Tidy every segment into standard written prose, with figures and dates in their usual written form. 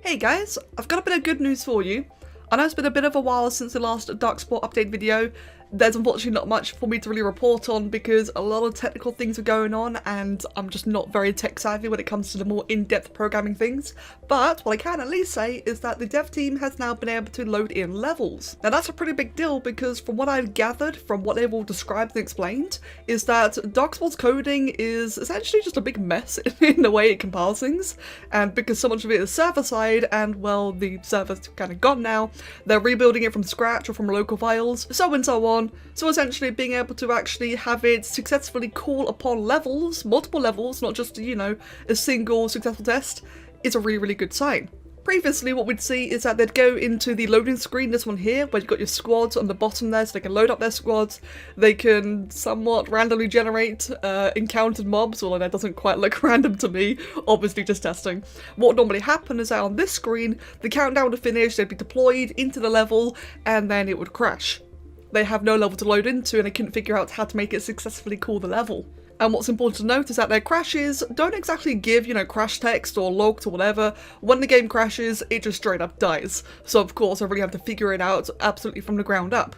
Hey guys, I've got a bit of good news for you. I know it's been a bit of a while since the last Darkspore update video. There's unfortunately not much for me to really report on because a lot of technical things are going on and I'm just not very tech savvy when it comes to the more in-depth programming things. But what I can at least say is that the dev team has now been able to load in levels. Now that's a pretty big deal because from what I've gathered from what they've all described and explained is that Darkspore's coding is essentially just a big mess in the way it compiles things, and because so much of it is server side and well the server's kind of gone now, they're rebuilding it from scratch or from local files, so and so on. So essentially being able to actually have it successfully call upon levels, multiple levels, not just, you know, a single successful test, is a really good sign. Previously what we'd see is that they'd go into the loading screen, this one here, where you've got your squads on the bottom there so they can load up their squads. They can somewhat randomly generate encountered mobs, although that doesn't quite look random to me, obviously just testing. What would normally happen is that on this screen, the countdown would finish, they'd be deployed into the level, and then it would crash. They have no level to load into and they couldn't figure out how to make it successfully call the level. And what's important to note is that their crashes don't exactly give, you know, crash text or logs or whatever. When the game crashes, it just straight up dies. So of course I really have to figure it out absolutely from the ground up.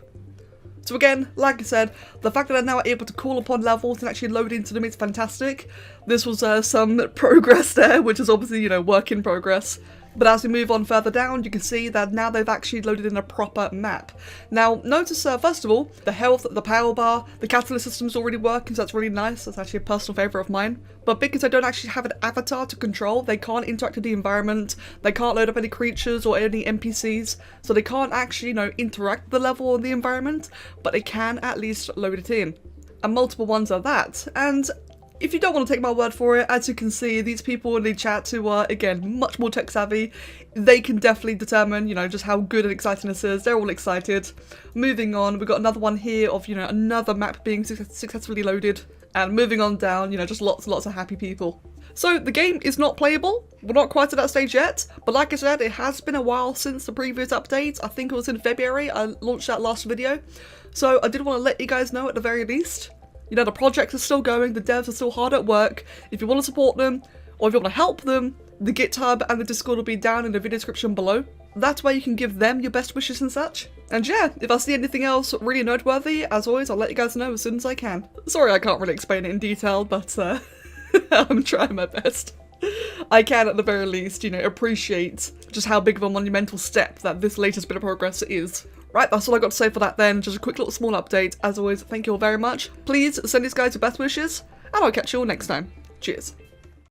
So again, like I said, the fact that they're now able to call upon levels and actually load into them is fantastic. This was some progress there, which is obviously, you know, work in progress. But as we move on further down, you can see that now they've actually loaded in a proper map. Now, notice first of all, the health, the power bar, the catalyst system's already working, so that's really nice. That's actually a personal favourite of mine. But because I don't actually have an avatar to control, they can't interact with the environment, they can't load up any creatures or any NPCs, so they can't actually, you know, interact with the level or the environment, but they can at least load it in. And multiple ones are that. And if you don't want to take my word for it, as you can see, these people in the chat who are, again, much more tech savvy, they can definitely determine, you know, just how good and exciting this is. They're all excited. Moving on, we've got another one here of, you know, another map being successfully loaded. And moving on down, you know, just lots of happy people. So the game is not playable. We're not quite at that stage yet, but like I said, it has been a while since the previous update. I think it was in February. I launched that last video. So I did want to let you guys know at the very least. You know, the project is still going, the devs are still hard at work. If you want to support them, or if you want to help them, the GitHub and the Discord will be down in the video description below. That's where you can give them your best wishes and such. And yeah, if I see anything else really noteworthy, as always, I'll let you guys know as soon as I can. Sorry I can't really explain it in detail, but I'm trying my best. I can at the very least, you know, appreciate just how big of a monumental step that this latest bit of progress is. Right, that's all I got to say for that then, just a quick little small update. As always, thank you all very much. Please send these guys your best wishes, and I'll catch you all next time. Cheers.